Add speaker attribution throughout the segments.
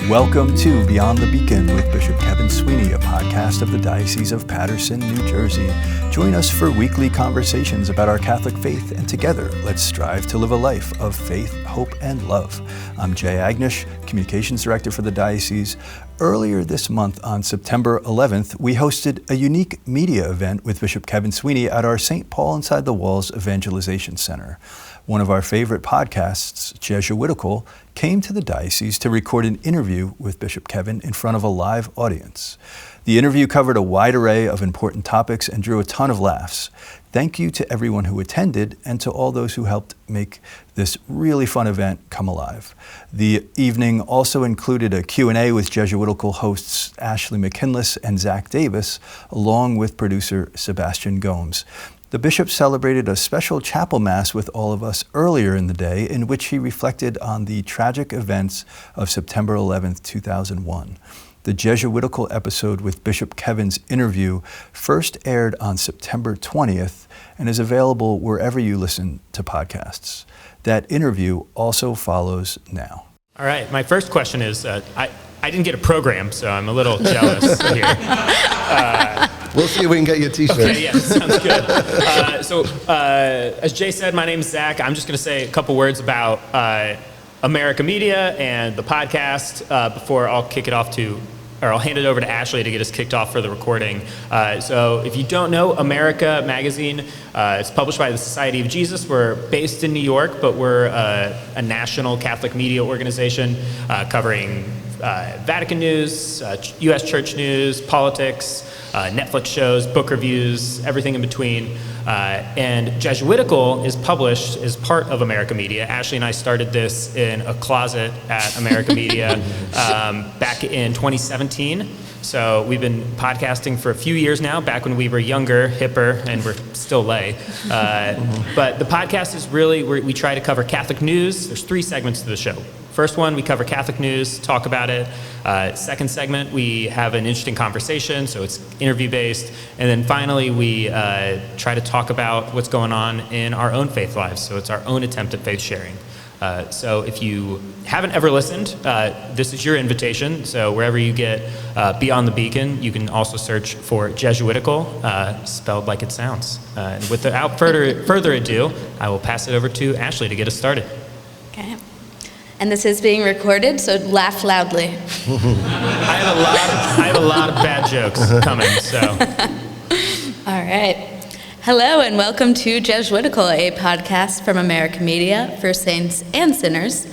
Speaker 1: Welcome to Beyond the Beacon with Bishop Kevin Sweeney, a podcast of the Diocese of Paterson, New Jersey. Join us for weekly conversations about our Catholic faith, and together, let's strive to live a life of faith, hope, and love. I'm Jay Agnish, Communications Director for the Diocese. Earlier this month, on September 11th, we hosted a unique media event with Bishop Kevin Sweeney at our St. Paul Inside the Walls Evangelization Center. One of our favorite podcasts, Jesuitical, came to the diocese to record an interview with Bishop Kevin in front of a live audience. The interview covered a wide array of important topics and drew a ton of laughs. Thank you to everyone who attended and to all those who helped make this really fun event come alive. The evening also included a Q&A with Jesuitical hosts Ashley McKinless and Zach Davis, along with producer Sebastian Gomes. The bishop celebrated a special chapel mass with all of us earlier in the day, in which he reflected on the tragic events of September 11th, 2001. The Jesuitical episode with Bishop Kevin's interview first aired on September 20th and is available wherever you listen to podcasts. That interview also follows now.
Speaker 2: All right, my first question is, I didn't get a program, so I'm a little jealous here.
Speaker 3: We'll see if we can get you a t-shirt.
Speaker 2: Okay, yeah, sounds good. As Jay said, my name's Zach. I'm just going to say a couple words about America Media and the podcast before I'll I'll hand it over to Ashley to get us kicked off for the recording. So if you don't know, America Magazine, it's published by the Society of Jesus. We're based in New York, but we're a national Catholic media organization covering Vatican news, U.S. church news, politics, Netflix shows, book reviews, everything in between. And Jesuitical is published as part of America Media. Ashley and I started this in a closet at America Media back in 2017. So we've been podcasting for a few years now, back when we were younger, hipper, and we're still lay. But the podcast is really, we try to cover Catholic news. There's 3 segments to the show. First one, we cover Catholic news, talk about it. Second segment, we have an interesting conversation, so it's interview-based. And then finally, we try to talk about what's going on in our own faith lives. So it's our own attempt at faith sharing. So if you haven't ever listened, this is your invitation. So wherever you get Beyond the Beacon, you can also search for Jesuitical, spelled like it sounds. And without further ado, I will pass it over to Ashley to get us started.
Speaker 4: Okay. And this is being recorded, so laugh loudly.
Speaker 2: I have a lot of bad jokes coming, so.
Speaker 4: All right. Hello and welcome to Jesuitical, a podcast from America Media for saints and sinners.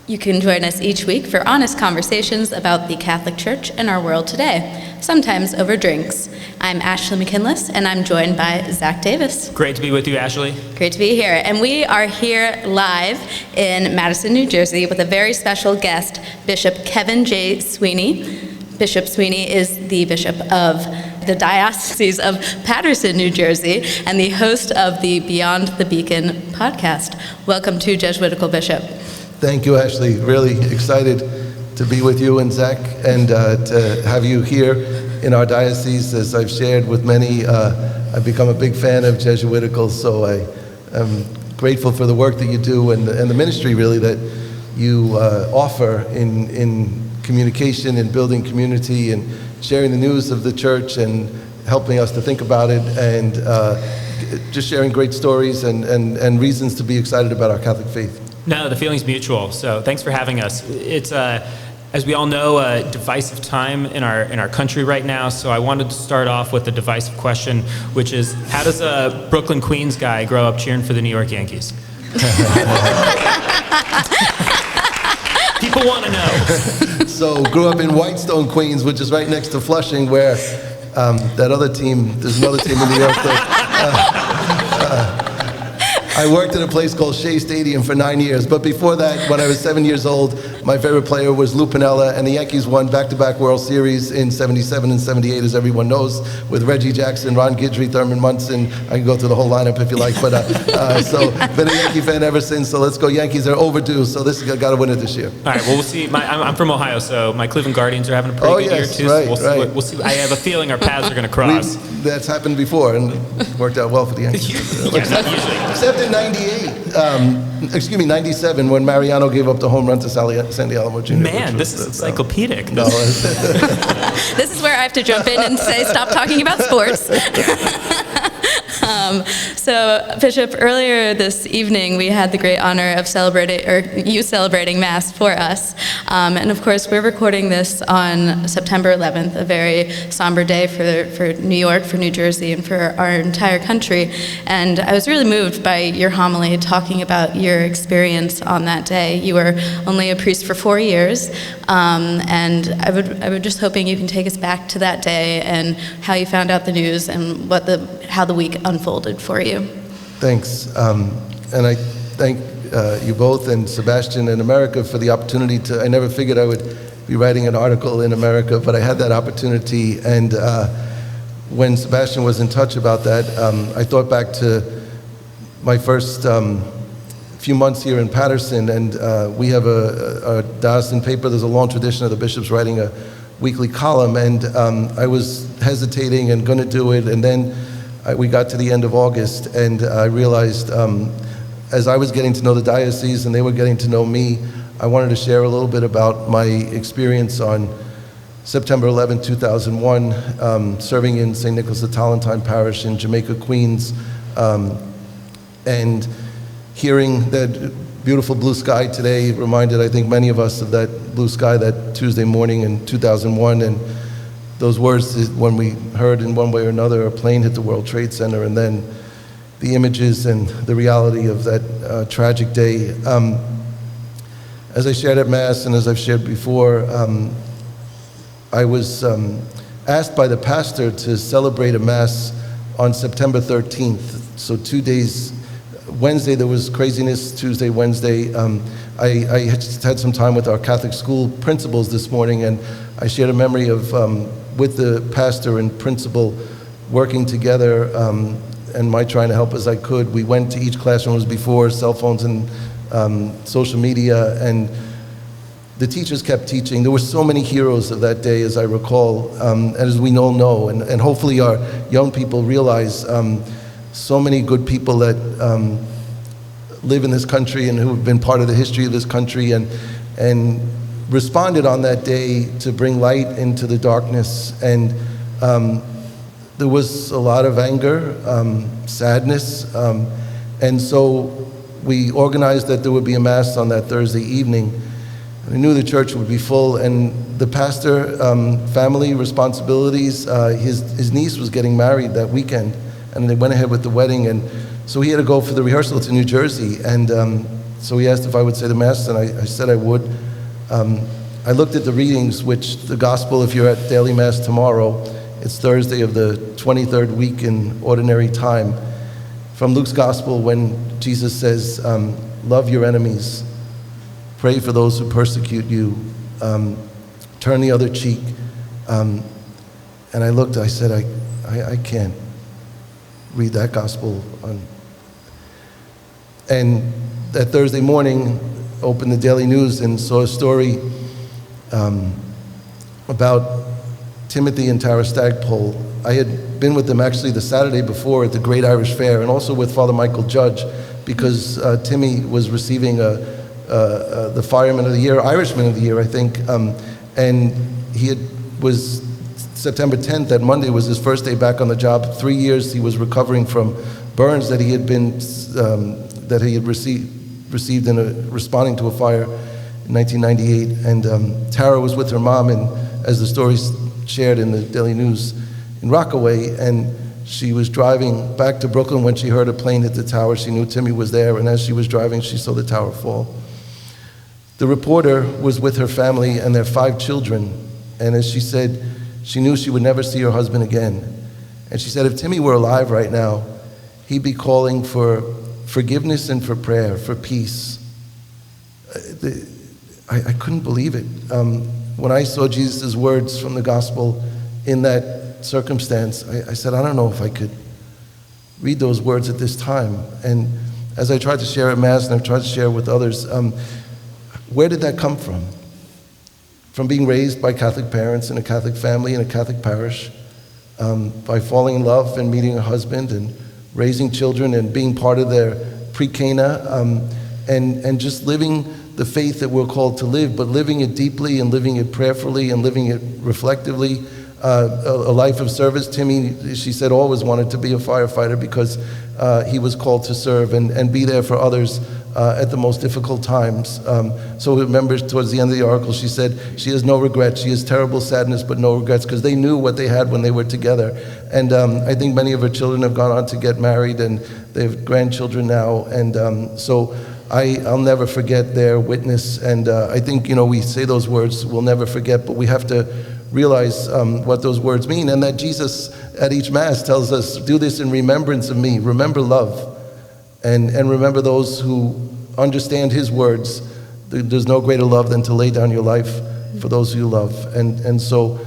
Speaker 4: You can join us each week for honest conversations about the Catholic Church and our world today, sometimes over drinks. I'm Ashley McKinless, and I'm joined by Zach Davis.
Speaker 2: Great to be with you, Ashley.
Speaker 4: Great to be here. And we are here live in Madison, New Jersey, with a very special guest, Bishop Kevin J. Sweeney. Bishop Sweeney is the bishop of the Diocese of Paterson, New Jersey, and the host of the Beyond the Beacon podcast. Welcome to Jesuitical, Bishop.
Speaker 3: Thank you, Ashley. Really excited to be with you and Zach, and to have you here in our diocese. As I've shared with many, I've become a big fan of Jesuitical, so I am grateful for the work that you do and the ministry, really, that you offer in communication and building community and sharing the news of the church and helping us to think about it, and just sharing great stories and reasons to be excited about our Catholic faith.
Speaker 2: No, the feeling's mutual, so thanks for having us. It's, as we all know, a divisive time in our country right now, so I wanted to start off with a divisive question, which is, how does a Brooklyn, Queens guy grow up cheering for the New York Yankees? People want to know.
Speaker 3: So, grew up in Whitestone, Queens, which is right next to Flushing, where that other team, there's another team in New York that... I worked at a place called Shea Stadium for 9 years, but before that, when I was 7 years old, my favorite player was Lou Piniella, and the Yankees won back-to-back World Series in 77 and 78, as everyone knows, with Reggie Jackson, Ron Guidry, Thurman Munson. I can go through the whole lineup if you like, but so been a Yankee fan ever since, so let's go Yankees. They're overdue, so this got to win it this year.
Speaker 2: All right, well, we'll see. I'm from Ohio, so my Cleveland Guardians are having a pretty good year, too,
Speaker 3: right,
Speaker 2: so we'll see. I have a feeling our paths are going to cross.
Speaker 3: That's happened before, and worked out well for the Yankees.
Speaker 2: Yeah, not usually.
Speaker 3: Except in 97, when Mariano gave up the home run to Sandy Alamo Jr.
Speaker 2: Man, this is encyclopedic.
Speaker 3: No.
Speaker 4: This is where I have to jump in and say, stop talking about sports. So, Bishop, earlier this evening, we had the great honor of you celebrating Mass for us. And of course, we're recording this on September 11th, a very somber day for New York, for New Jersey, and for our entire country. And I was really moved by your homily talking about your experience on that day. You were only a priest for 4 years, and I would just hoping you can take us back to that day and how you found out the news and how the week unfolded for you.
Speaker 3: Thanks. And I thank you both and Sebastian and America for the opportunity I never figured I would be writing an article in America, but I had that opportunity. And when Sebastian was in touch about that, I thought back to my first few months here in Paterson, and we have a diocesan paper. There's a long tradition of the bishops writing a weekly column, and I was hesitating and going to do it, and then we got to the end of August, and I realized as I was getting to know the diocese and they were getting to know me, I wanted to share a little bit about my experience on September 11, 2001, serving in St. Nicholas the Tallentine Parish in Jamaica, Queens, and hearing that beautiful blue sky today reminded, I think, many of us of that blue sky that Tuesday morning in 2001, and those words when we heard in one way or another a plane hit the World Trade Center, and then the images and the reality of that tragic day. As I shared at Mass and as I've shared before, I was asked by the pastor to celebrate a Mass on September 13th. So 2 days, Wednesday there was craziness, Tuesday, Wednesday. I had some time with our Catholic school principals this morning, and I shared a memory of, with the pastor and principal working together, and my trying to help as I could. We went to each classroom. It was before cell phones and social media, and the teachers kept teaching. There were so many heroes of that day, as I recall, as we all know, and hopefully our young people realize so many good people that live in this country and who have been part of the history of this country, and responded on that day to bring light into the darkness. And there was a lot of anger, sadness, and so we organized that there would be a Mass on that Thursday evening. We knew the church would be full, and the pastor, family responsibilities, his niece was getting married that weekend, and they went ahead with the wedding, and so he had to go for the rehearsal to New Jersey, and so he asked if I would say the Mass, and I said I would. I looked at the readings, which the Gospel, if you're at daily Mass tomorrow, it's Thursday of the 23rd week in Ordinary Time, from Luke's Gospel, when Jesus says, love your enemies, pray for those who persecute you, turn the other cheek. And I looked, I said, I can't read that Gospel. And that Thursday morning, opened the Daily News and saw a story about Timothy and Tara Stagpole. I had been with them actually the Saturday before at the Great Irish Fair, and also with Father Michael Judge, because Timmy was receiving the Fireman of the Year, Irishman of the Year, I think, and was September 10th, that Monday was his first day back on the job. 3 years he was recovering from burns that he had received in responding to a fire in 1998, and Tara was with her mom, and as the story's shared in the Daily News, in Rockaway, and she was driving back to Brooklyn when she heard a plane hit the tower. She knew Timmy was there, and as she was driving, she saw the tower fall. The reporter was with her family and their 5 children, and as she said, she knew she would never see her husband again. And she said, if Timmy were alive right now, he'd be calling for forgiveness and for prayer, for peace. I couldn't believe it. When I saw Jesus' words from the Gospel in that circumstance, I said, I don't know if I could read those words at this time. And as I tried to share at Mass, and I've tried to share with others, where did that come from? From being raised by Catholic parents in a Catholic family in a Catholic parish, by falling in love and meeting a husband and raising children and being part of their pre-Cana, and just living the faith that we're called to live, but living it deeply and living it prayerfully and living it reflectively. A life of service. Timmy, she said, always wanted to be a firefighter because he was called to serve and be there for others at the most difficult times. So remember, towards the end of the article, she said she has no regrets. She has terrible sadness, but no regrets, because they knew what they had when they were together. And I think many of her children have gone on to get married, and they have grandchildren now. And so I'll never forget their witness. And I think, we say those words, we'll never forget, but we have to realize what those words mean, and that Jesus at each Mass tells us, do this in remembrance of me. Remember love, and remember those who understand his words. There's no greater love than to lay down your life for those who you love. And so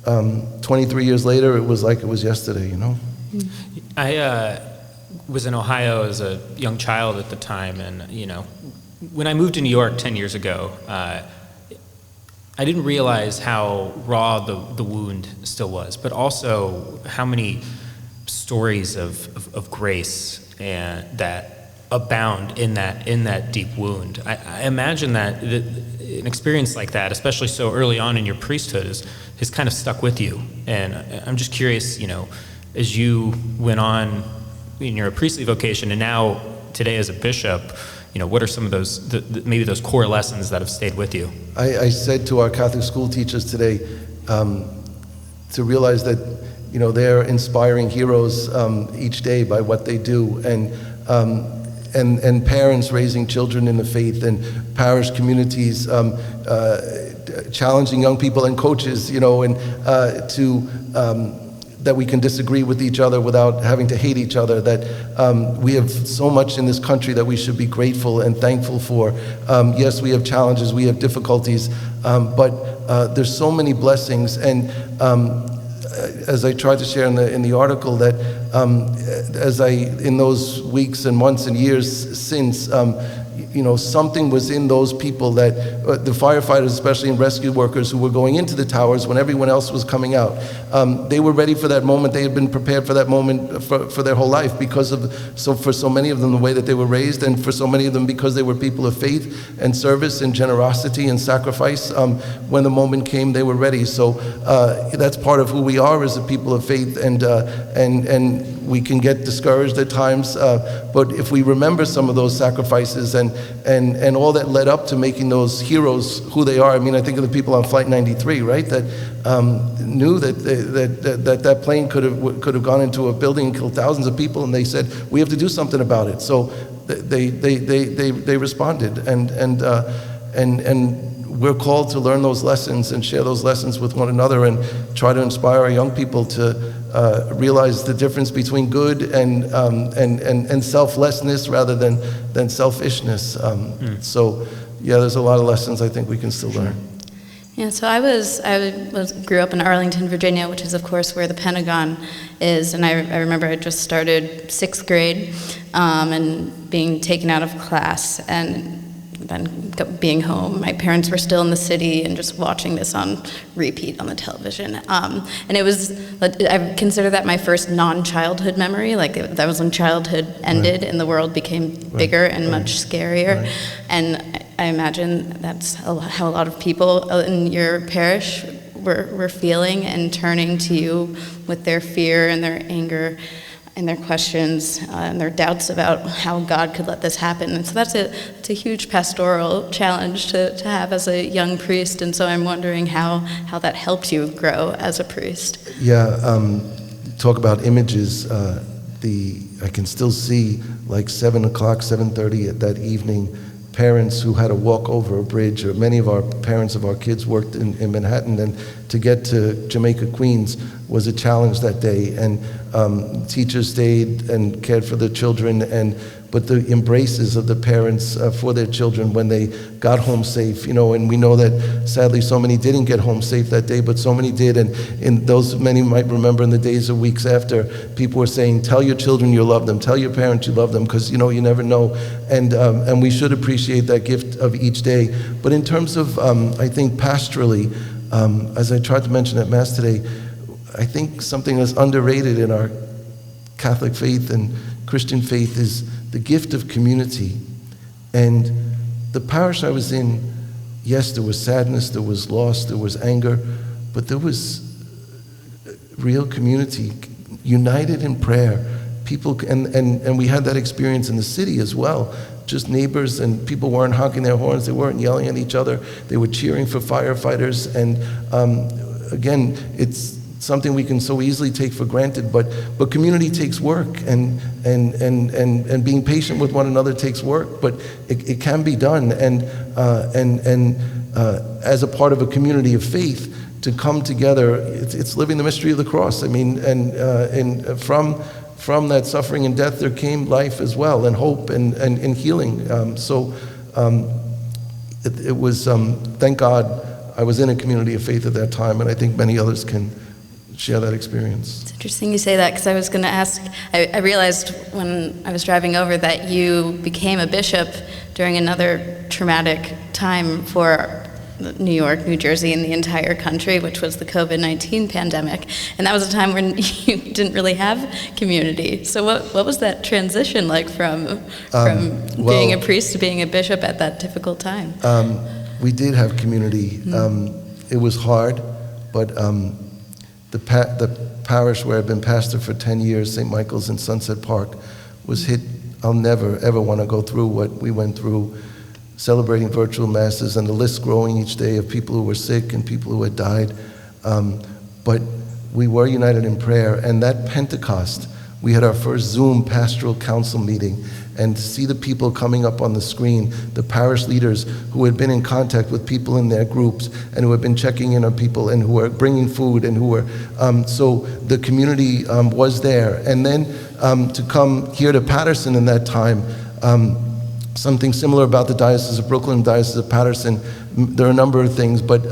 Speaker 3: 23 years later, it was like it was yesterday,
Speaker 2: I was in Ohio as a young child at the time, and when I moved to New York 10 years ago, I didn't realize how raw the wound still was, but also how many stories of grace and that abound in that deep wound. I imagine that an experience like that, especially so early on in your priesthood, has kind of stuck with you. And I'm just curious, as you went on in your priestly vocation, and now today as a bishop, what are some of those, maybe those core lessons that have stayed with you?
Speaker 3: I said to our Catholic school teachers today to realize that, they're inspiring heroes each day by what they do, and parents raising children in the faith, and parish communities challenging young people and coaches, that we can disagree with each other without having to hate each other, that we have so much in this country that we should be grateful and thankful for. Yes, we have challenges, we have difficulties, but there's so many blessings. And as I tried to share in the article, that in those weeks and months and years since, something was in those people that the firefighters, especially and rescue workers who were going into the towers when everyone else was coming out, they were ready for that moment. They had been prepared for that moment for their whole life for so many of them, the way that they were raised, and for so many of them because they were people of faith and service and generosity and sacrifice. When the moment came, they were ready. So that's part of who we are as a people of faith, and we can get discouraged at times, but if we remember some of those sacrifices and all that led up to making those heroes who they are. I mean, I think of the people on Flight 93, right, that knew that plane could have gone into a building and killed thousands of people, and they said, we have to do something about it. So they responded, and we're called to learn those lessons and share those lessons with one another, and try to inspire our young people to realize the difference between good and selflessness rather than selfishness. So, yeah, there's a lot of lessons I think we can still learn.
Speaker 4: Yeah, so I grew up in Arlington, Virginia, which is, of course, where the Pentagon is, and I remember I just started 6th grade and being taken out of class, and then being home. My parents were still in the city and just watching this on repeat on the television. And it was, I consider that my first non-childhood memory. Like, that was when childhood ended, right, and the world became bigger and much scarier. Right. And I imagine that's how a lot of people in your parish were feeling and turning to you with their fear and their anger and their questions and their doubts about how God could let this happen. And so that's a huge pastoral challenge to have as a young priest. And so I'm wondering how that helped you grow as a priest.
Speaker 3: Yeah, talk about images. I can still see, like 7 o'clock, 7:30 at that evening, parents who had to walk over a bridge, or many of our parents of our kids worked in Manhattan, and to get to Jamaica, Queens was a challenge that day, and teachers stayed and cared for the children, but the embraces of the parents for their children when they got home safe, and we know that sadly so many didn't get home safe that day, but so many did, and in those, many might remember in the days or weeks after, people were saying, tell your children you love them, tell your parents you love them, because you never know, and we should appreciate that gift of each day. But in terms of, I think pastorally, as I tried to mention at Mass today, I think something that's underrated in our Catholic faith and Christian faith is the gift of community. And the parish I was in, yes, there was sadness, there was loss, there was anger, but there was real community, united in prayer. People, and we had that experience in the city as well. Just neighbors, and people weren't honking their horns, they weren't yelling at each other, they were cheering for firefighters. And again, it's something we can so easily take for granted, but community takes work, and being patient with one another takes work, but it can be done. And as a part of a community of faith, to come together, it's living the mystery of the cross. I mean, and from that suffering and death, there came life as well, and hope and healing. It was, thank God, I was in a community of faith at that time, and I think many others can share that experience.
Speaker 4: It's interesting you say that, because I was going to ask, I realized when I was driving over that you became a bishop during another traumatic time for New York, New Jersey, and the entire country, which was the COVID-19 pandemic. And that was a time when you didn't really have community. So what was that transition like from being a priest to being a bishop at that difficult time?
Speaker 3: We did have community. It was hard, but the parish where I've been pastor for 10 years, St. Michael's in Sunset Park, was hit. I'll never, ever want to go through what we went through, celebrating virtual masses, and the list growing each day of people who were sick and people who had died. But we were united in prayer, and that Pentecost, we had our first Zoom pastoral council meeting, and to see the people coming up on the screen, the parish leaders who had been in contact with people in their groups and who had been checking in on people and who were bringing food and who were, so the community was there. And then to come here to Paterson in that time, something similar about the Diocese of Brooklyn, Diocese of Paterson. There are a number of things, but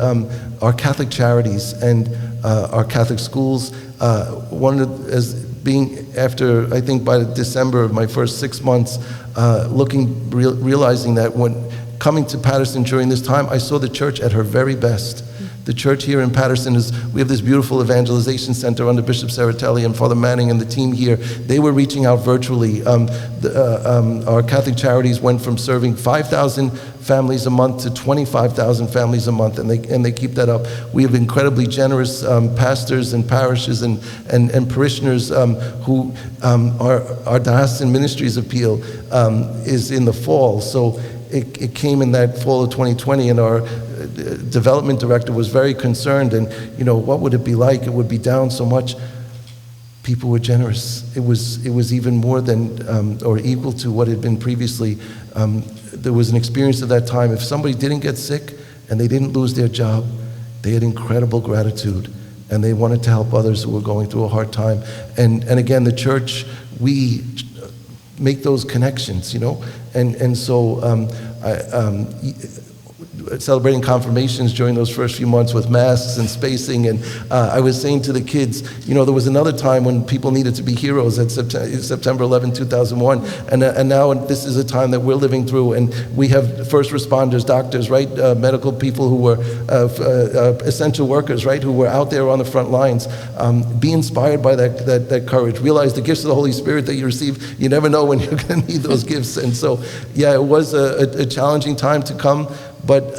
Speaker 3: our Catholic charities and our Catholic schools, after, I think by December of my first 6 months, realizing that when coming to Paterson during this time, I saw the church at her very best. The church here in Paterson we have this beautiful evangelization center under Bishop Serratelli and Father Manning and the team here. They were reaching out virtually. Our Catholic charities went from serving 5,000 families a month to 25,000 families a month, and they keep that up. We have incredibly generous pastors and parishes and parishioners who our diocesan ministries appeal is in the fall. So it came in that fall of 2020, and our development director was very concerned, and what would it be like? It would be down so much. People were generous. It was even more than or equal to what had been previously. There was an experience at that time. If somebody didn't get sick and they didn't lose their job, they had incredible gratitude, and they wanted to help others who were going through a hard time. And again, the church, we make those connections, and so celebrating confirmations during those first few months with masks and spacing, and I was saying to the kids, there was another time when people needed to be heroes at September 11, 2001, and now this is a time that we're living through, and we have first responders, doctors, right, medical people who were essential workers, right, who were out there on the front lines. Be inspired by that courage. Realize the gifts of the Holy Spirit that you receive. You never know when you're going to need those gifts, and so yeah, it was a challenging time to come. But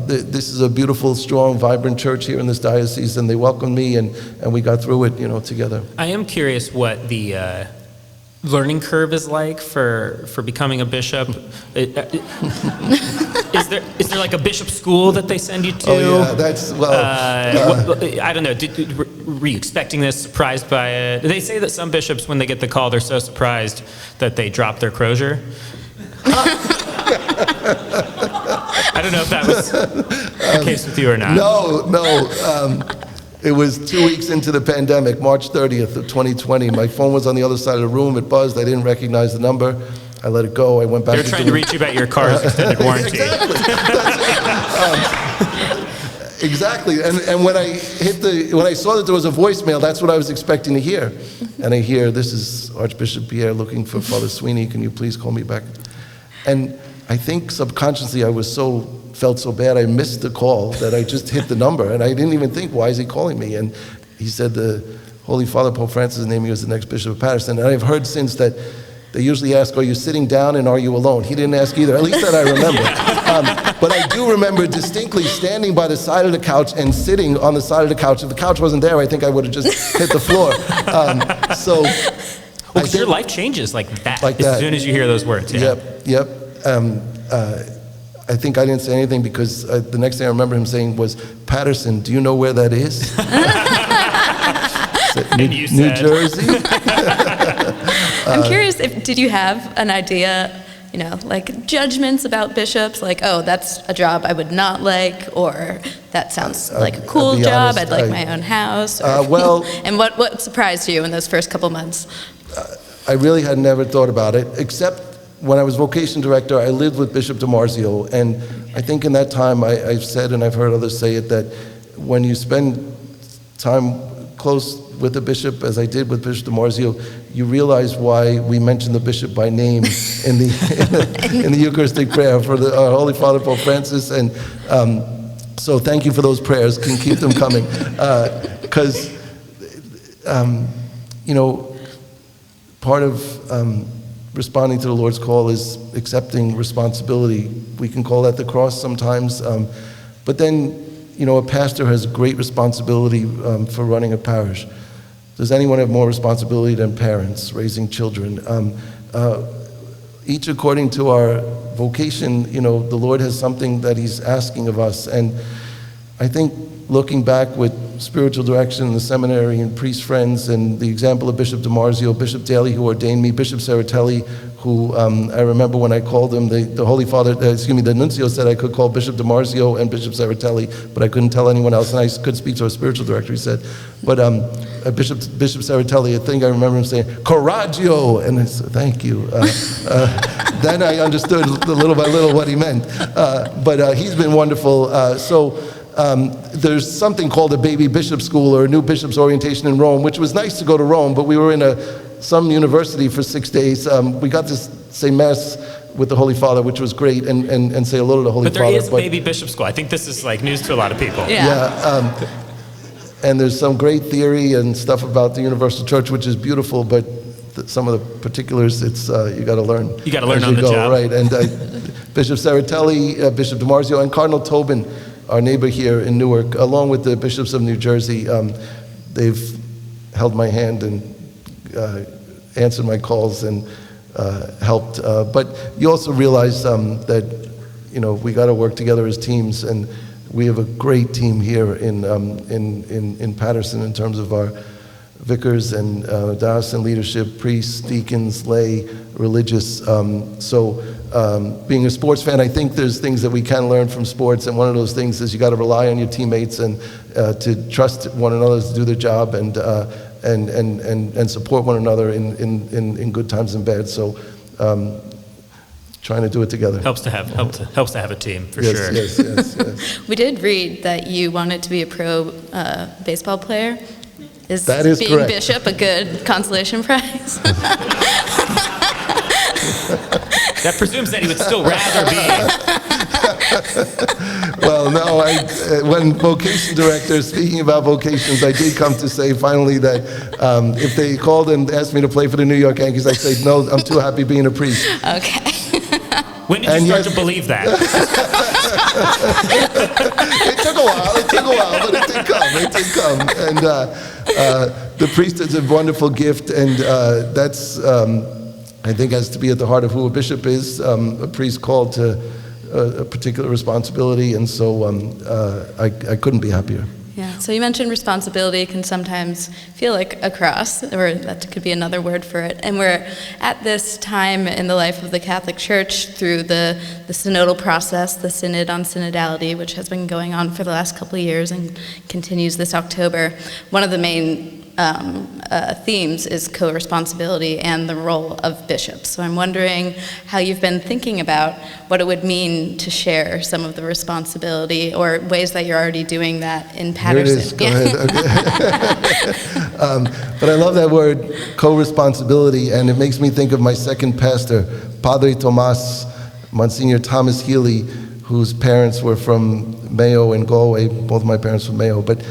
Speaker 3: this is a beautiful, strong, vibrant church here in this diocese, and they welcomed me, and we got through it, together.
Speaker 2: I am curious what the learning curve is like for becoming a bishop. Is there like a bishop school that they send you to?
Speaker 3: Oh yeah, that's
Speaker 2: I don't know. Were you expecting this? Surprised by it? They say that some bishops, when they get the call, they're so surprised that they drop their crozier. I don't know if that was the case with you or not.
Speaker 3: No. It was 2 weeks into the pandemic, March 30th of 2020. My phone was on the other side of the room. It buzzed. I didn't recognize the number. I let it go. I went back.
Speaker 2: They're trying to reach you about your car's extended warranty.
Speaker 3: Exactly. And when I saw that there was a voicemail, that's what I was expecting to hear. And I hear, "This is Archbishop Pierre looking for Father Sweeney. Can you please call me back?" And I think subconsciously I felt so bad I missed the call that I just hit the number, and I didn't even think, why is he calling me? And he said the Holy Father Pope Francis named me as the next Bishop of Paterson. And I've heard since that they usually ask, are you sitting down and are you alone? He didn't ask either, at least that I remember. But I do remember distinctly standing by the side of the couch and sitting on the side of the couch. If the couch wasn't there, I think I would have just hit the floor.
Speaker 2: Because your life changes like that as soon as you hear those words. Yeah.
Speaker 3: Yep. I think I didn't say anything because the next thing I remember him saying was, Paterson, do you know where that is? New Jersey?
Speaker 4: I'm curious, did you have an idea, like judgments about bishops? Like, oh, that's a job I would not like, or that sounds like a cool job, I'd like my own house. Or, and what surprised you in those first couple months?
Speaker 3: I really had never thought about it, except when I was vocation director, I lived with Bishop DiMarzio, and I think in that time I've said, and I've heard others say it, that when you spend time close with the bishop, as I did with Bishop DiMarzio, you realize why we mention the bishop by name in the Eucharistic prayer for our Holy Father Pope Francis, and so thank you for those prayers. Can keep them coming, because part of responding to the Lord's call is accepting responsibility. We can call that the cross sometimes, but then, a pastor has great responsibility for running a parish. Does anyone have more responsibility than parents raising children? Each according to our vocation, the Lord has something that He's asking of us. And I think looking back with spiritual direction in the seminary and priest friends and the example of Bishop DiMarzio, Bishop Daley, who ordained me, Bishop Serratelli, who I remember when I called him, the Holy Father, the nuncio said I could call Bishop DiMarzio and Bishop Serratelli, but I couldn't tell anyone else, and I could speak to our spiritual director, he said. But Bishop Serratelli, I think I remember him saying, Coraggio, and I said, thank you. Then I understood little by little what he meant. But he's been wonderful. There's something called a baby bishop school or a new bishop's orientation in Rome, which was nice to go to Rome, but we were in some university for 6 days. We got to say Mass with the Holy Father, which was great, and say hello to the Holy Father.
Speaker 2: But there is a baby bishop school. I think this is like news to a lot of people.
Speaker 3: Yeah. And there's some great theory and stuff about the Universal Church, which is beautiful, but some of the particulars, it's you got to learn.
Speaker 2: You got to learn on the job.
Speaker 3: Right, and Bishop Serratelli, Bishop DiMarzio, and Cardinal Tobin, our neighbor here in Newark, along with the bishops of New Jersey, they've held my hand and answered my calls and helped. But you also realize that we got to work together as teams, and we have a great team here in Paterson in terms of our vicars and diocesan leadership, priests, deacons, lay, religious. Being a sports fan, I think there's things that we can learn from sports, and one of those things is you got to rely on your teammates and to trust one another to do their job and support one another in good times and bad. So trying to do it together.
Speaker 2: Helps to have a team for sure.
Speaker 3: Yes.
Speaker 4: We did read that you wanted to be a pro baseball player.
Speaker 3: That is
Speaker 4: being
Speaker 3: correct.
Speaker 4: bishop a good consolation prize?
Speaker 2: That presumes that he would still rather be.
Speaker 3: Well, no, when vocation director, speaking about vocations, I did come to say finally that if they called and asked me to play for the New York Yankees, I'd say, no, I'm too happy being a priest.
Speaker 4: Okay.
Speaker 2: When did you start to believe that?
Speaker 3: It took a while, but it did come. And the priesthood is a wonderful gift, and that's, I think, has to be at the heart of who a bishop is, a priest called to a particular responsibility, and so I couldn't be happier.
Speaker 4: Yeah, so you mentioned responsibility can sometimes feel like a cross, or that could be another word for it. And we're at this time in the life of the Catholic Church through the synodal process, the Synod on Synodality, which has been going on for the last couple of years and continues this October. One of the main themes is co-responsibility and the role of bishops. So I'm wondering how you've been thinking about what it would mean to share some of the responsibility, or ways that you're already doing that in Paterson.
Speaker 3: Here it is. Go ahead. Okay. But I love that word, co-responsibility, and it makes me think of my second pastor, Padre Tomas, Monsignor Thomas Healy, whose parents were from Mayo and Galway. Both my parents were Mayo, but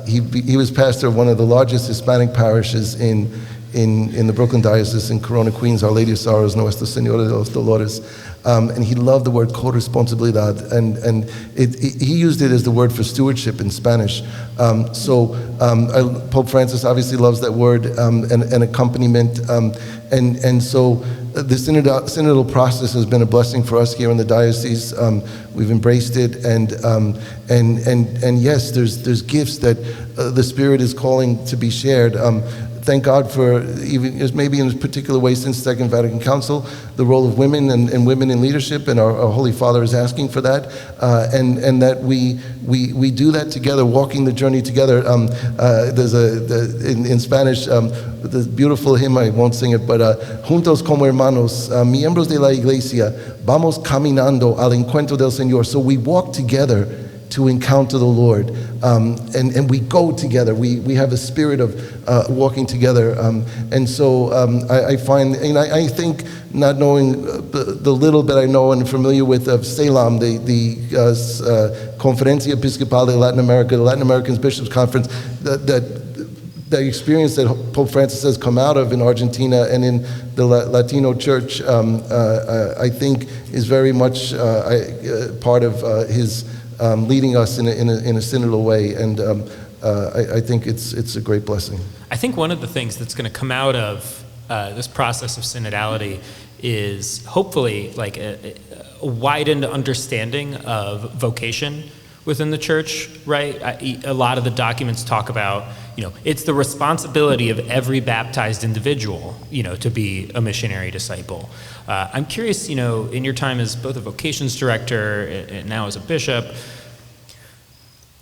Speaker 3: he was pastor of one of the largest Hispanic parishes in in the Brooklyn Diocese in Corona, Queens, Our Lady of Sorrows, Nuestra Señora de los Dolores. And he loved the word corresponsabilidad, and he used it as the word for stewardship in Spanish. Pope Francis obviously loves that word, and accompaniment, and so the synodal process has been a blessing for us here in the diocese. We've embraced it, and yes, there's gifts that the Spirit is calling to be shared. Thank God for, even maybe in a particular way since Second Vatican Council, the role of women and women in leadership, and our Holy Father is asking for that, and that we do that together, walking the journey together. There's in Spanish, the beautiful hymn, I won't sing it, but juntos como hermanos, miembros de la iglesia, vamos caminando al encuentro del Señor. So we walk together to encounter the Lord, and we go together. We have a spirit of walking together, and so I find, and I think, not knowing the little bit I know and familiar with of CELAM, the Conferencia Episcopal de Latin America, the Latin American Bishops' Conference, the experience that Pope Francis has come out of in Argentina and in the Latino Church, I think is very much part of his leading us in a synodal way, and I think it's a great blessing.
Speaker 2: I think one of the things that's going to come out of this process of synodality is hopefully like a widened understanding of vocation within the church, right? A lot of the documents talk about, it's the responsibility of every baptized individual, to be a missionary disciple. I'm curious, in your time as both a vocations director and now as a bishop,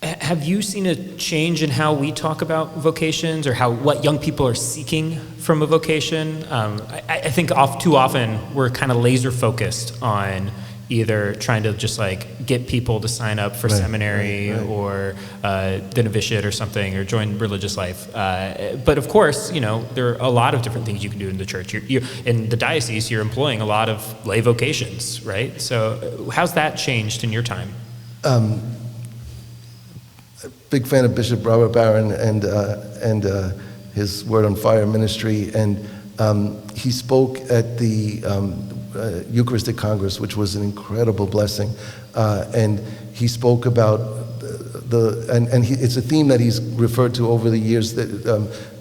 Speaker 2: have you seen a change in how we talk about vocations, or what young people are seeking from a vocation? I think too often we're kind of laser focused on either trying to just like get people to sign up for seminary or the novitiate or something, or join religious life. But of course, there are a lot of different things you can do in the church. You're in the diocese, you're employing a lot of lay vocations, right? So how's that changed in your time?
Speaker 3: Big fan of Bishop Robert Barron and his Word on Fire ministry, and he spoke at the Eucharistic Congress, which was an incredible blessing, and he spoke about it's a theme that he's referred to over the years, that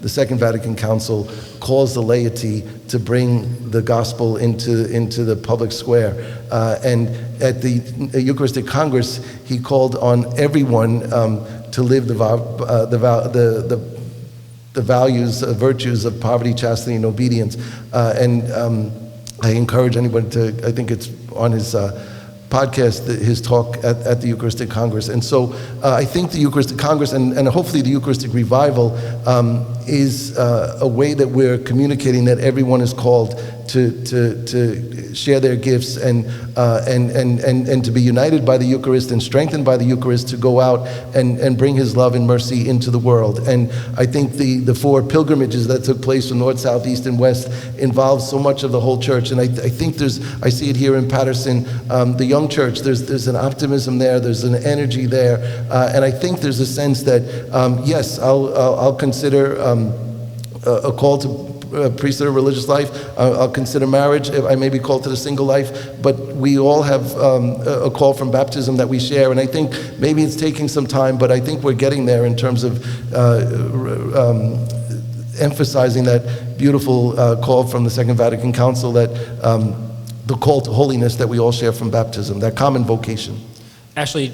Speaker 3: the Second Vatican Council calls the laity to bring the gospel into the public square, and at the Eucharistic Congress he called on everyone to live the values, virtues of poverty, chastity, and obedience, and I encourage anyone to, I think it's on his podcast, his talk at the Eucharistic Congress. And so I think the Eucharistic Congress and hopefully the Eucharistic Revival is a way that we're communicating that everyone is called to share their gifts and to be united by the Eucharist and strengthened by the Eucharist to go out and bring his love and mercy into the world. And I think the 4 pilgrimages that took place from north, south, east, and west involve so much of the whole church. And I think I see it here in Paterson, the young church, there's an optimism there, there's an energy there, and I think there's a sense that, yes, I'll consider a call to priesthood or religious life. I'll consider marriage. I may be called to the single life, but we all have a call from baptism that we share. And I think maybe it's taking some time, but I think we're getting there in terms of emphasizing that beautiful call from the Second Vatican Council, that the call to holiness that we all share from baptism, that common vocation.
Speaker 2: Actually,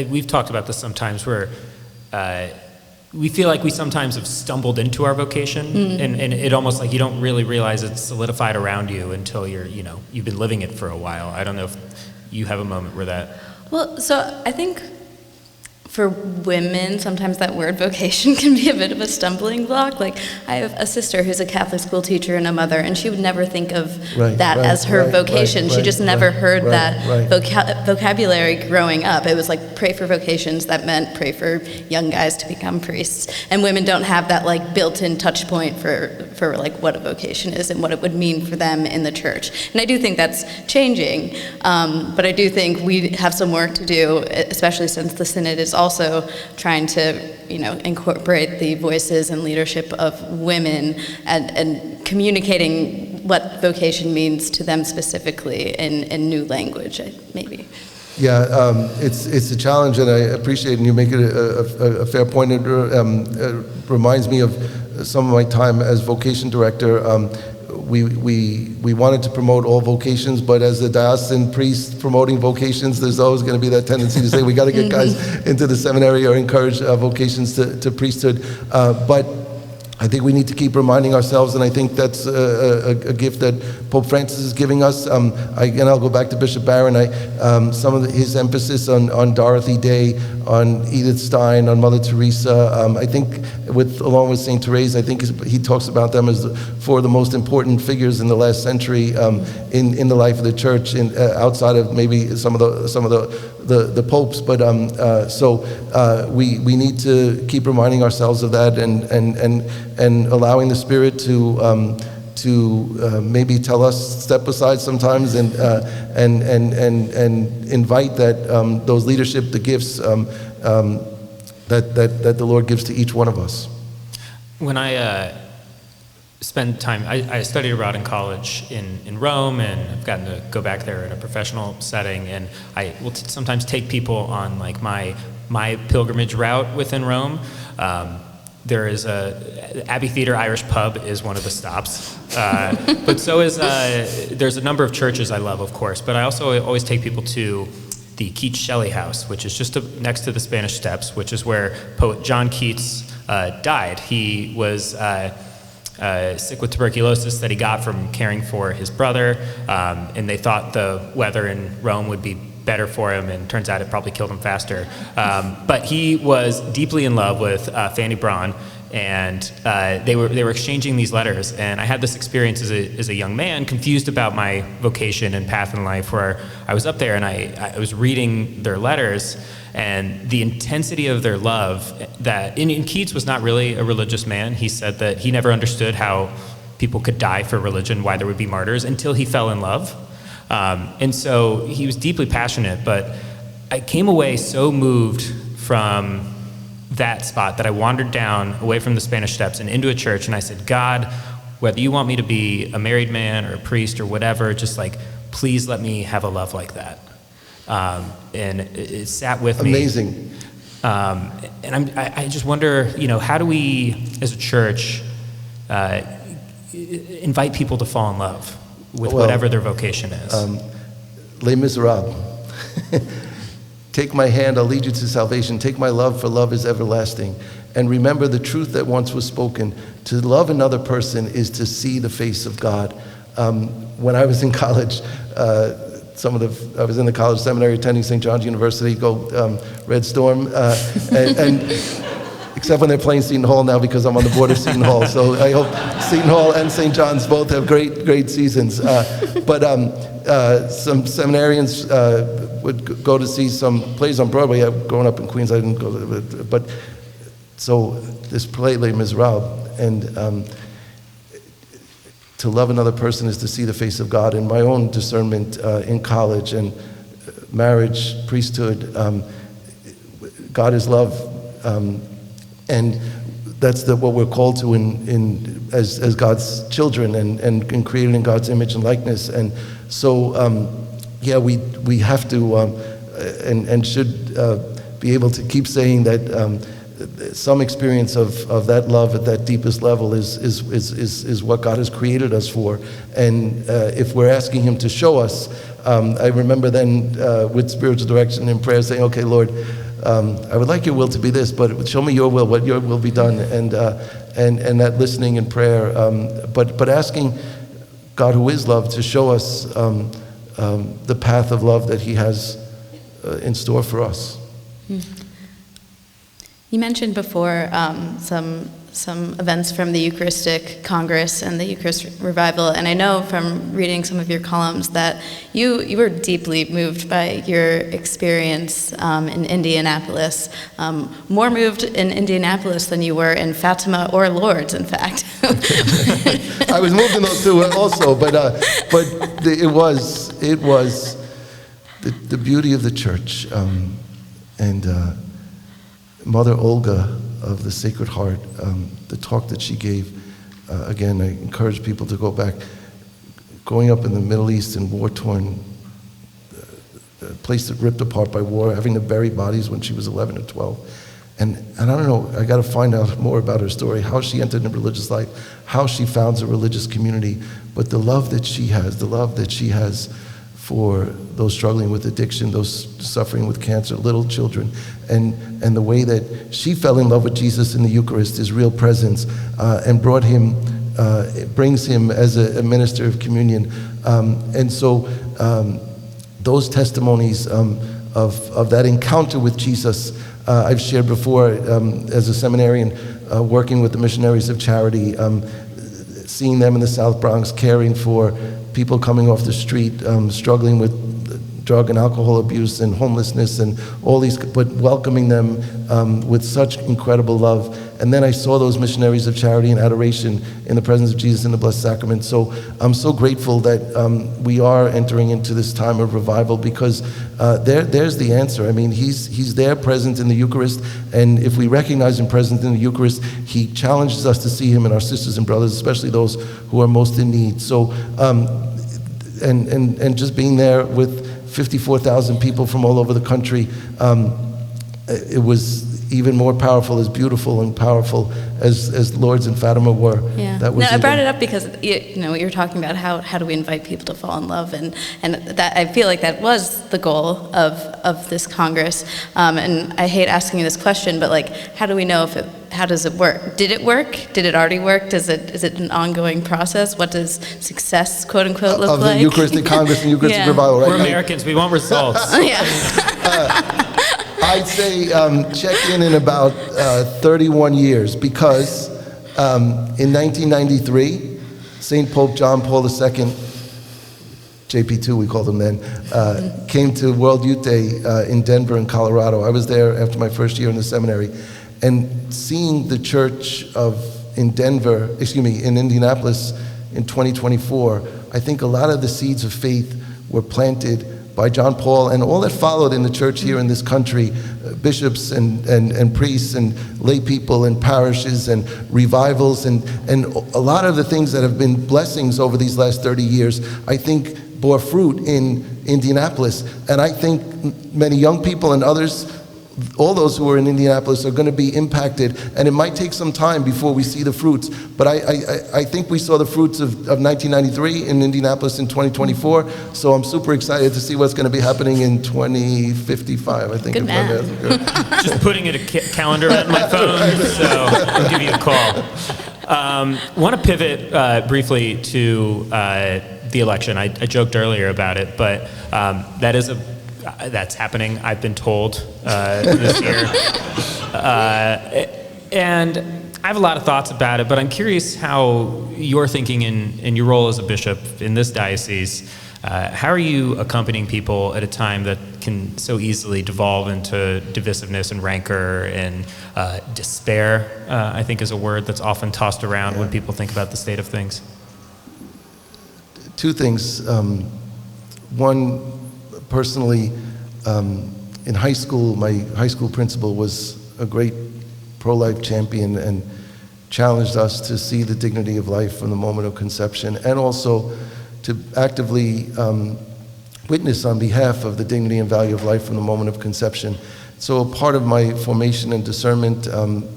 Speaker 2: we've talked about this sometimes, where we feel like we sometimes have stumbled into our vocation, and it almost like you don't really realize it's solidified around you until you've been living it for a while. I don't know if you have a moment where that...
Speaker 4: Well, so I think for women, sometimes that word vocation can be a bit of a stumbling block. Like, I have a sister who's a Catholic school teacher and a mother, and she would never think of that as her vocation. She just never heard that vocabulary growing up. It was like, pray for vocations. That meant pray for young guys to become priests. And women don't have that like built-in touch point for like what a vocation is and what it would mean for them in the church. And I do think that's changing, but I do think we have some work to do, especially since the Synod is also also trying to, incorporate the voices and leadership of women and communicating what vocation means to them specifically in new language, maybe.
Speaker 3: Yeah, it's a challenge, and I appreciate it, and you make it a fair point. It reminds me of some of my time as vocation director. We wanted to promote all vocations, but as a diocesan priest promoting vocations, there's always going to be that tendency to say we got to get guys into the seminary or encourage vocations to priesthood. But I think we need to keep reminding ourselves, and I think that's a gift that Pope Francis is giving us. Again, I'll go back to Bishop Barron. Some of his emphasis on Dorothy Day, on Edith Stein, on Mother Teresa. I think, along with Saint Therese, I think he talks about them as four of the most important figures in the last century in the life of the Church, outside of maybe some of the popes. But we need to keep reminding ourselves of that and allowing the Spirit to maybe tell us, step aside sometimes, and invite that those leadership, the gifts that the Lord gives to each one of us.
Speaker 2: When I spend time, I studied abroad in college in Rome, and I've gotten to go back there in a professional setting, and I will sometimes take people on like my pilgrimage route within Rome. There is Abbey Theatre Irish Pub is one of the stops, but so is there's a number of churches I love, of course, but I also always take people to the Keats Shelley House, which is just next to the Spanish Steps, which is where poet John Keats died. He was sick with tuberculosis that he got from caring for his brother, and they thought the weather in Rome would be better for him, and turns out it probably killed him faster. But he was deeply in love with Fanny Braun, and they were exchanging these letters. And I had this experience as a young man, confused about my vocation and path in life, where I was up there and I was reading their letters, and the intensity of their love. That in Keats was not really a religious man. He said that he never understood how people could die for religion, why there would be martyrs, until he fell in love. And so he was deeply passionate, but I came away so moved from that spot that I wandered down away from the Spanish Steps and into a church, and I said, God, whether you want me to be a married man or a priest or whatever, just like, please let me have a love like that. And it sat with me.
Speaker 3: Amazing.
Speaker 2: And I just wonder, how do we as a church invite people to fall in love with whatever their vocation is?
Speaker 3: Les Miserables. Take my hand, I'll lead you to salvation. Take my love, for love is everlasting. And remember the truth that once was spoken. To love another person is to see the face of God. When I was in college, I was in the college seminary attending St. John's University, Red Storm, and except when they're playing Seton Hall now, because I'm on the board of Seton Hall. So I hope Seton Hall and St. John's both have great seasons. But some seminarians would go to see some plays on Broadway. Growing up in Queens, I didn't go to it. But so this play, Les Miserables, and to love another person is to see the face of God. In my own discernment in college and marriage, priesthood, God is love. And that's what we're called to as God's children and created in God's image and likeness. And so, we have to and should be able to keep saying that some experience of that love at that deepest level is what God has created us for. And if we're asking Him to show us, I remember then with spiritual direction and prayer saying, okay, Lord, I would like your will to be this, but show me your will, what your will be done, and that listening and prayer, but asking God, who is love, to show us the path of love that He has in store for us.
Speaker 4: You mentioned before some events from the Eucharistic Congress and the Eucharistic Revival, and I know from reading some of your columns that you were deeply moved by your experience in Indianapolis, more moved in Indianapolis than you were in Fatima or Lourdes, in fact.
Speaker 3: I was moved in those two also, but it was the beauty of the church, and Mother Olga of the Sacred Heart, the talk that she gave, again, I encourage people to go back. Growing up in the Middle East in war-torn, a place that ripped apart by war, having to bury bodies when she was 11 or 12. And I don't know, I got to find out more about her story, how she entered into religious life, how she founds a religious community, but the love that she has for those struggling with addiction, those suffering with cancer, little children, and the way that she fell in love with Jesus in the Eucharist, his real presence, and brought him, brings him as a minister of communion. And so those testimonies of that encounter with Jesus, I've shared before as a seminarian, working with the Missionaries of Charity, seeing them in the South Bronx, caring for people coming off the street, struggling with drug and alcohol abuse and homelessness and all these, but welcoming them with such incredible love. And then I saw those missionaries of charity and adoration in the presence of Jesus in the Blessed Sacrament. So I'm so grateful that we are entering into this time of revival, because there's the answer. I mean, he's there present in the Eucharist, and if we recognize him present in the Eucharist, he challenges us to see him in our sisters and brothers, especially those who are most in need. So, and just being there with 54,000 people from all over the country, it was even more powerful, as beautiful and powerful as Lourdes and Fatima were.
Speaker 4: Yeah.
Speaker 3: That was
Speaker 4: I brought it up because what you're talking about, how do we invite people to fall in love, and that I feel like that was the goal of this Congress. And I hate asking you this question, but like, how do we know how does it work? Did it work? Did it already work? Is it an ongoing process? What does success, quote unquote, look like?
Speaker 3: Of the Eucharistic Congress and Eucharistic Revival, right?
Speaker 2: We're Americans, we want results.
Speaker 3: I'd say check in about 31 years, because in 1993, St. Pope John Paul II, JP2 we called him then, came to World Youth Day in Denver in Colorado. I was there after my first year in the seminary, and seeing the church in Indianapolis in 2024, I think a lot of the seeds of faith were planted by John Paul and all that followed in the church here in this country, bishops and priests and lay people and parishes and revivals and a lot of the things that have been blessings over these last 30 years, I think bore fruit in Indianapolis. And I think many young people and others, all those who are in Indianapolis, are going to be impacted, and it might take some time before we see the fruits, but I think we saw the fruits of 1993 in Indianapolis in 2024, so I'm super excited to see what's going to be happening in 2055, I think.
Speaker 4: Good man.
Speaker 2: Just putting it a calendar on my phone, so I'll give you a call. Want to pivot briefly to the election. I joked earlier about it, but that's happening, I've been told, this year. And I have a lot of thoughts about it, but I'm curious how you're thinking in your role as a bishop in this diocese. How are you accompanying people at a time that can so easily devolve into divisiveness and rancor and despair, I think is a word that's often tossed around when people think about the state of things?
Speaker 3: Two things. One, personally, in high school, my high school principal was a great pro-life champion and challenged us to see the dignity of life from the moment of conception, and also to actively witness on behalf of the dignity and value of life from the moment of conception. So a part of my formation and discernment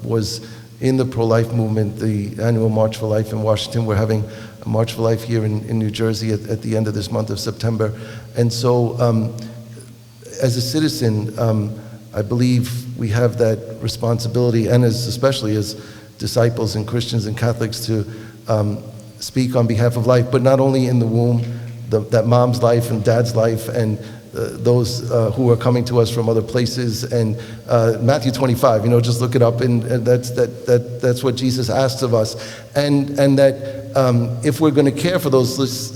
Speaker 3: was in the pro-life movement, the annual March for Life in Washington. We're having a March for Life here in New Jersey at the end of this month of September. And so as a citizen, I believe we have that responsibility, and especially as disciples and Christians and Catholics, to speak on behalf of life, but not only in the womb, that mom's life and dad's life, and those who are coming to us from other places. And Matthew 25, just look it up, and that's what Jesus asks of us. And that if we're going to care for those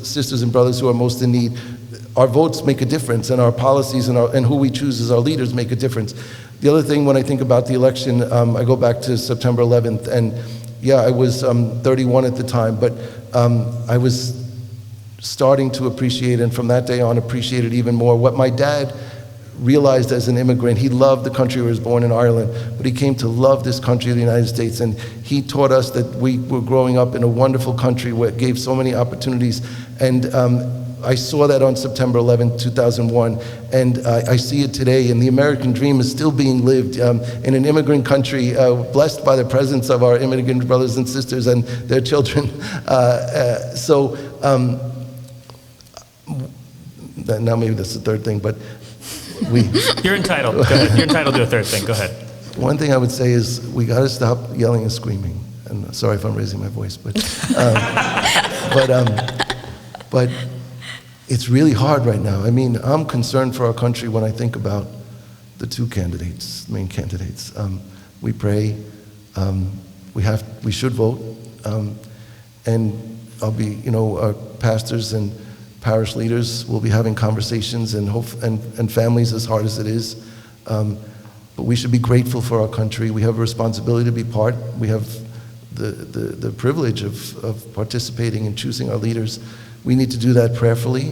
Speaker 3: sisters and brothers who are most in need, our votes make a difference, and our policies and who we choose as our leaders make a difference. The other thing, when I think about the election, I go back to September 11th, and I was 31 at the time, but I was starting to appreciate, and from that day on appreciated even more, what my dad realized as an immigrant, he loved the country where he was born in Ireland, but he came to love this country, the United States, and he taught us that we were growing up in a wonderful country where it gave so many opportunities. And I saw that on September 11, 2001, and I see it today, and the American dream is still being lived in an immigrant country, blessed by the presence of our immigrant brothers and sisters and their children. Now maybe that's the third thing, but
Speaker 2: You're entitled. Go ahead. You're entitled to a third thing. Go ahead.
Speaker 3: One thing I would say is we got to stop yelling and screaming. And sorry if I'm raising my voice, but it's really hard right now. I mean, I'm concerned for our country when I think about the two candidates, main candidates. We pray. We should vote. And I'll be, our pastors and parish leaders will be having conversations and families, as hard as it is. But we should be grateful for our country. We have a responsibility to be part. We have the privilege of participating and choosing our leaders. We need to do that prayerfully.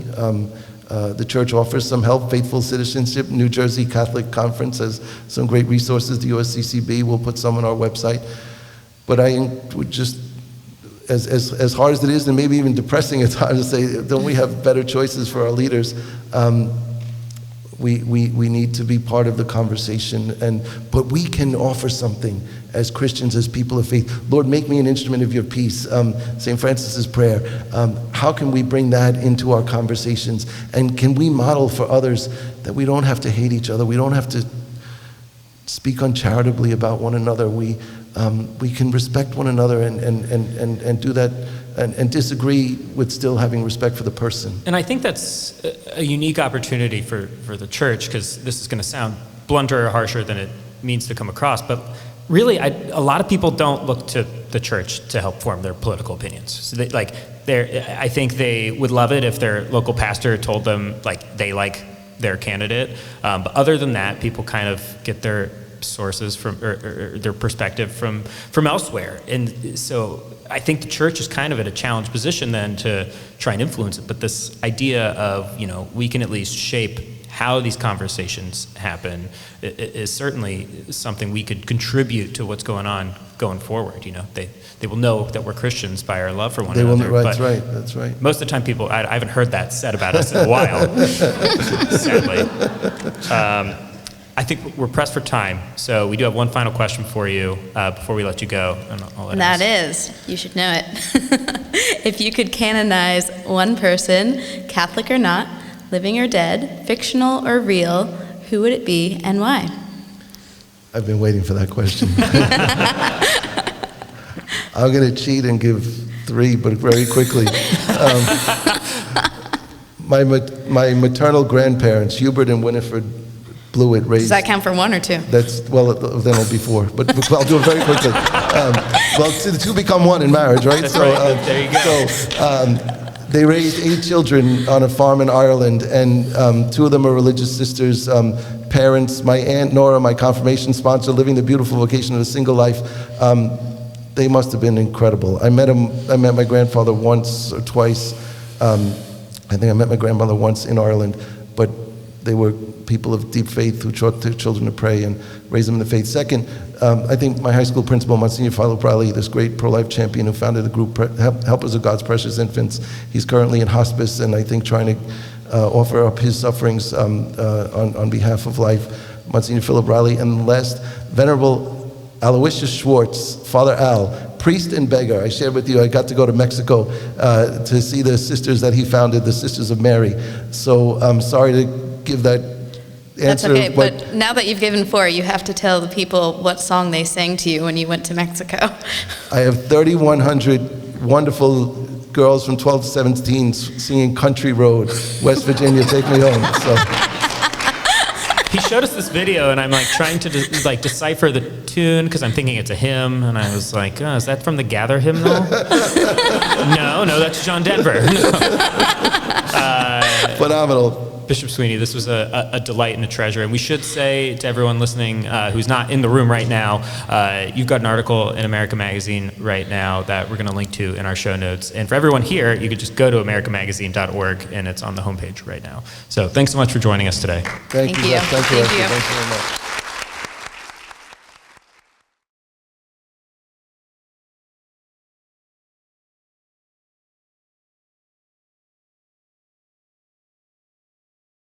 Speaker 3: The church offers some help. Faithful Citizenship, New Jersey Catholic Conference has some great resources. The USCCB will put some on our website. But I would just, as hard as it is, and maybe even depressing at times, to say, don't we have better choices for our leaders? We need to be part of the conversation, but we can offer something as Christians, as people of faith. Lord, make me an instrument of your peace. St. Francis's prayer. How can we bring that into our conversations? And can we model for others that we don't have to hate each other? We don't have to speak uncharitably about one another. We can respect one another and do that and disagree with still having respect for the person.
Speaker 2: And I think that's a unique opportunity for the church, because this is going to sound blunter or harsher than it means to come across, but really a lot of people don't look to the church to help form their political opinions. So I think they would love it if their local pastor told them they like their candidate, but other than that, people kind of get their sources from or their perspective from elsewhere. And so I think the church is kind of at a challenged position then to try and influence it. But this idea of, we can at least shape how these conversations happen is certainly something we could contribute to what's going on going forward. They will know that we're Christians by our love for one another.
Speaker 3: That's right.
Speaker 2: Most of the time people, I haven't heard that said about us in a while, sadly. I think we're pressed for time, so we do have one final question for you before we let you go.
Speaker 4: And that is, you should know it. If you could canonize one person, Catholic or not, living or dead, fictional or real, who would it be and why?
Speaker 3: I've been waiting for that question. I'm going to cheat and give 3, but very quickly. My maternal grandparents, Hubert and Winifred Blewett, raised...
Speaker 4: Does that count for 1 or 2?
Speaker 3: Then it'll be 4. But I'll do it very quickly. The 2 become 1 in marriage, right?
Speaker 2: That's right. There you go.
Speaker 3: So they raised 8 children on a farm in Ireland, and 2 of them are religious sisters. Parents, my Aunt Nora, my confirmation sponsor, living the beautiful vocation of a single life. They must have been incredible. I met my grandfather once or twice. I think I met my grandmother once in Ireland, but they were people of deep faith who taught their children to pray and raise them in the faith. Second, I think my high school principal, Monsignor Pagliarulo, this great pro-life champion who founded the group Helpers of God's Precious Infants. He's currently in hospice, and I think trying to offer up his sufferings on behalf of life. Monsignor Philip Riley. And last, Venerable Aloysius Schwartz, Father Al, priest and beggar. I shared with you, I got to go to Mexico to see the sisters that he founded, the Sisters of Mary. So I'm sorry to give that answer.
Speaker 4: That's okay, but now that you've given 4, you have to tell the people what song they sang to you when you went to Mexico.
Speaker 3: I have 3,100 wonderful girls from 12 to 17 singing Country Road, West Virginia, Take Me Home. So.
Speaker 2: He showed us this video, and I'm trying to decipher the tune because I'm thinking it's a hymn, and I was like, oh, is that from the Gather hymnal? No, that's John Denver.
Speaker 3: Phenomenal.
Speaker 2: Bishop Sweeney, this was a delight and a treasure. And we should say to everyone listening who's not in the room right now, you've got an article in America Magazine right now that we're going to link to in our show notes. And for everyone here, you could just go to americamagazine.org, and it's on the homepage right now. So thanks so much for joining us today.
Speaker 3: Thank you.
Speaker 4: Thank you.
Speaker 3: Thank you very much.